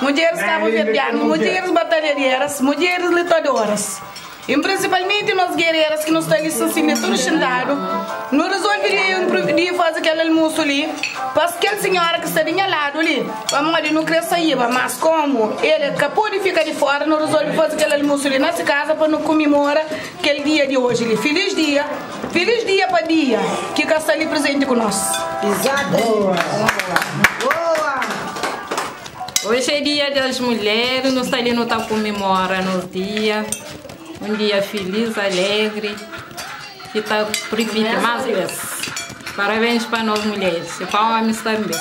Mulheres cabo-verdianas, mulheres batalhadoras, mulheres lutadoras. E principalmente nós guerreiras que nos estão ali assim, tudo sentado. Não resolve de fazer aquele almoço ali. Porque aquela senhora que está ali ao lado ali, vamos ali, não quer sair, mas como ele acabou de ficar de fora, não resolve fazer aquele almoço ali nessa casa para não comemorar aquele dia de hoje ali. Feliz dia para dia que está ali presente conosco. Exato. Boa. Hoje é dia das mulheres, nós ali não estamos comemorando o dia. Um dia feliz, alegre, que está por vir mais vezes. Parabéns para nós mulheres e para homens também.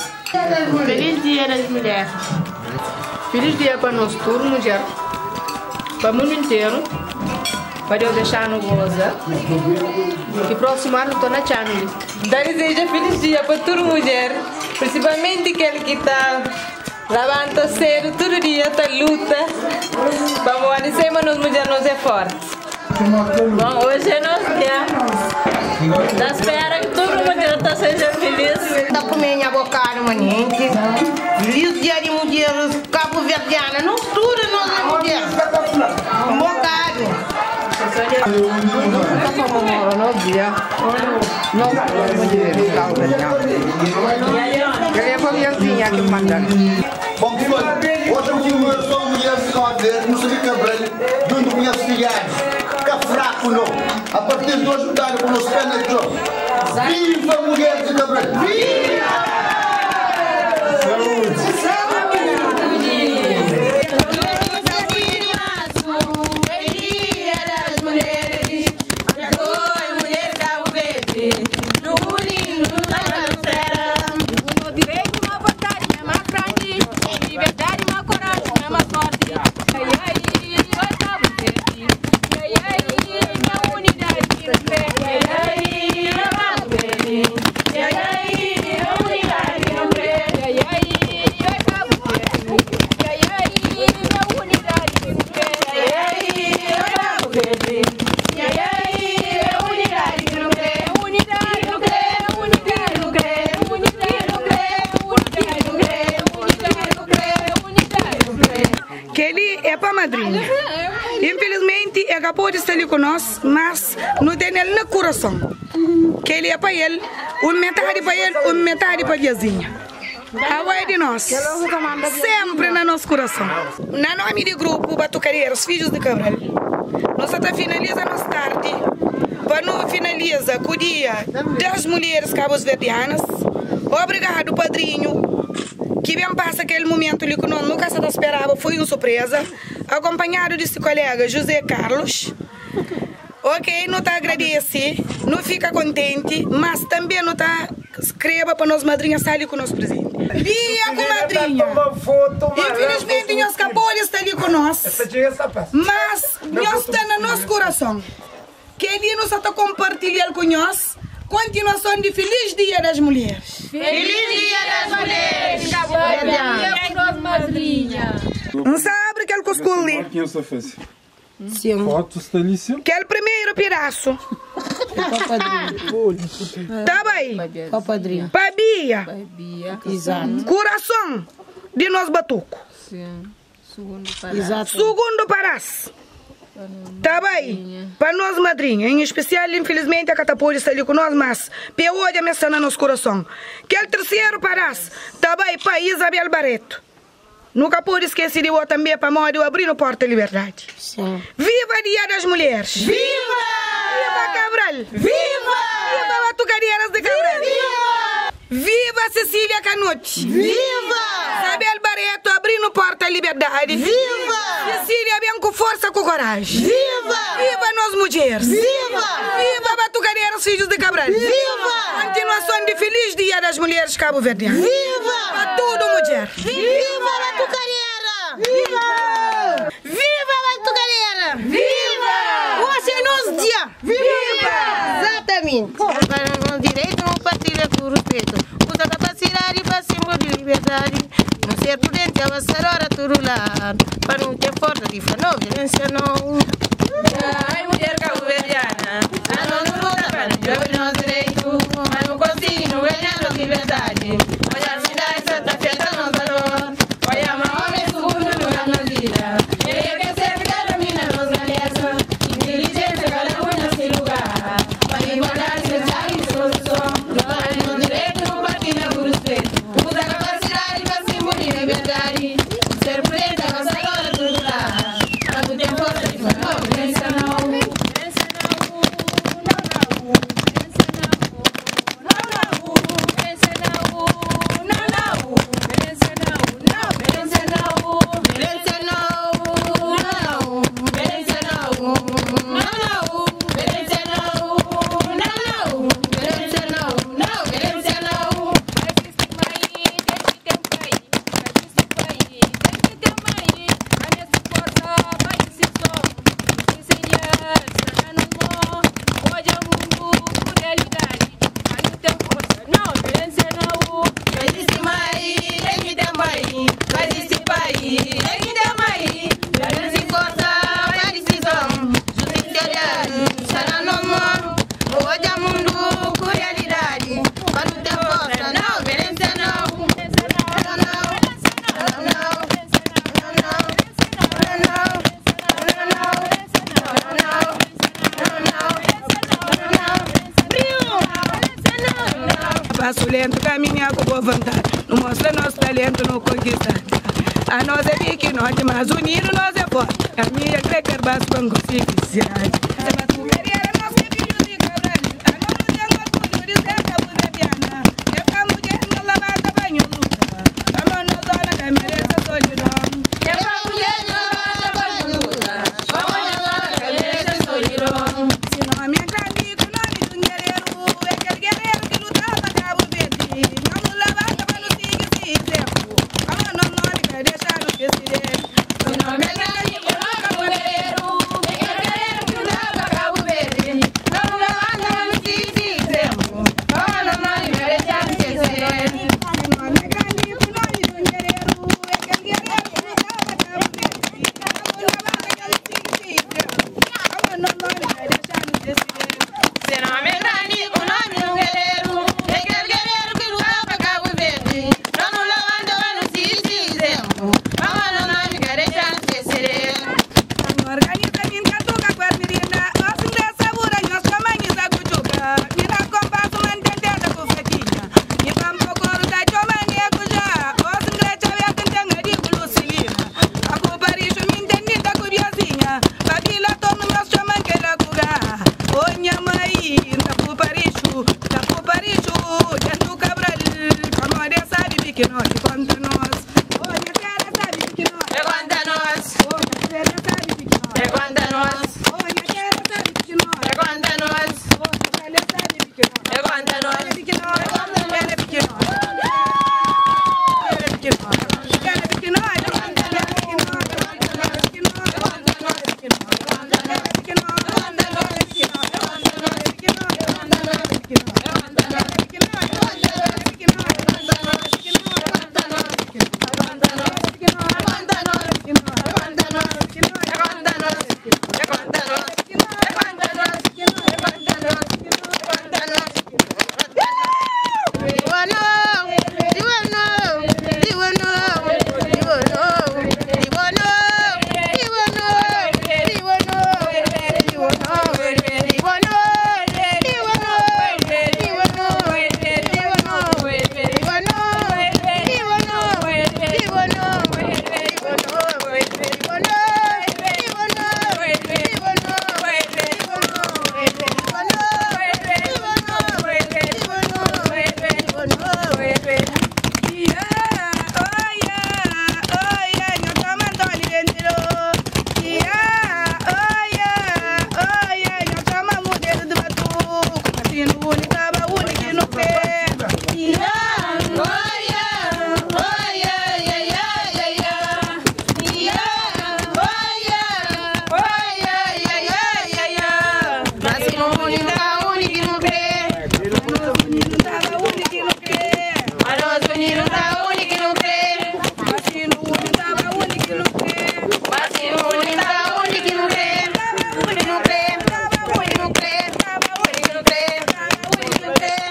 Feliz dia das mulheres. Feliz dia para nós todos, mulher. Para o mundo inteiro. Para Deus deixar no goza. E próximo ano estou na channel. Desejo feliz dia para toda mulher, principalmente aquele que está lavando cedo, todo dia está luta. Vamos dizer, mas nós mulheres nós é forte. Bom, hoje é nosso dia. Da espera que todo mundo seja feliz. Está comendo a bocada, manente. Feliz dia de mulheres cabo-verdianas. Não tudo nós é mulher. Um bocado. Não comemora no dia. Não mulheres cabo-verdianas. Queria família que mandar. Bom, que foi? Outra mulher, só mulheres de Cabo Verde, não sabia Kabral, não conhece filhares. Fica fraco, não. A partir de hoje, mudar para o nosso pé na jogo. Viva mulheres de Kabral! Viva! Saúde! Madrinha. Infelizmente, acabou de estar ali conosco, mas não tem ele no coração. Que ele é para ele, metade para ele, metade para a vizinha. A é de nós, sempre no nosso coração. Na nome do grupo BATUKADERAS, Filhos de Kabral, nós até finalizamos tarde, para não finalizar com o dia das mulheres cabo-verdianas. Obrigado, padrinho, que bem passa aquele momento ali que nós nunca se esperava, foi uma surpresa, acompanhado desse colega José Carlos. Ok, não está agradece, não fica contente, mas também não está escreva para nós madrinhas estar ali com o nosso presente. Dia com madrinha. Infelizmente, nós acabou de estar ali conosco, mas nós está no nosso coração. Que ele nos está compartilhando com nós. Continuação de Feliz Dia das Mulheres. Feliz Dia das Mulheres! Não sabe que ele coscule. Sim. Fotos delícias. Que é o primeiro pedaço. Tá bem? Qual padrinho? Babia. Exato. Coração de nós batuco. Sim. Segundo parás. Tá bem? Para nós madrinha, em especial, infelizmente, a catapulta está ali com nós, mas hoje a mesa no nosso coração. Que é o terceiro parás. Tá bem? Para Isabel Barreto. Nunca pude esquecer de eu também para modo abrir a porta da liberdade. Sim. Viva Dia das Mulheres! Viva! Viva Kabral! Viva! Viva BATUKADERAS de Kabral! Viva! Viva Cecília Canucci! Viva! Isabel Barreto abrindo a porta da liberdade! Viva! Cecília bem com força, com coragem! Viva! Viva nós mulheres! Viva! Viva BATUKADERAS, Filhos de Kabral! Viva! Continuação de Feliz Dia das Mulheres cabo-verdianas! Viva! Para tudo MUDJER! Viva Batucadeira! Viva! Viva Batucadeira! Viva! Você nos dia! Viva! Exatamente! Para o direito não partilha com respeito. Usa capacidade para símbolo de liberdade. Não ser prudente, avançar hora tudo lá. Para não ter força de não violência não. Ai, mulher caboverdiana, a não luta para não jogar nosso direito, mas não conseguimos ganhar nossa liberdade. Olha a cidade, Santa Festa, não valor. Olha a homem, segundo lugar na vida. Ele quer ser cada mina, nos galera. Inteligência, cada um nesse lugar. Para igualdade, sociedade e solução. Nós no direito, não partilha por respeito. Usa a capacidade para símbolo de liberdade. Ser preta, avançar agora tudo lá. Para não ter força de não violência não. Passo lento, caminhar com boa vontade. Não mostra nosso talento, não conquistar. A nós é pique, nós de mais unido, nós é forte. A minha é que basta com felicidade. Vacino tá único no crê. Vacino único tá único no crê. Vacino único tá único no crê. Único no crê. Único no crê. Único no crê. Único no crê.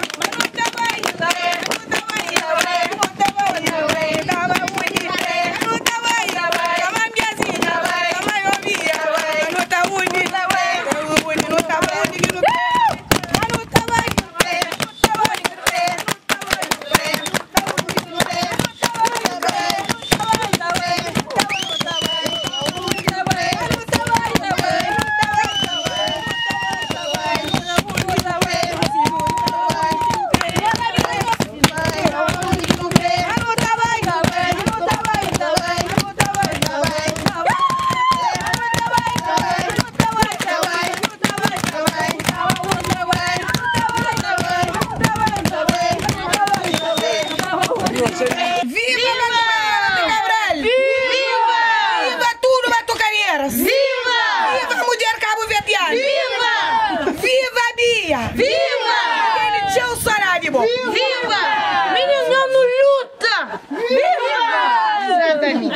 Viva! Viva mulher cabo-verdiana! Viva! Viva Bia! Viva!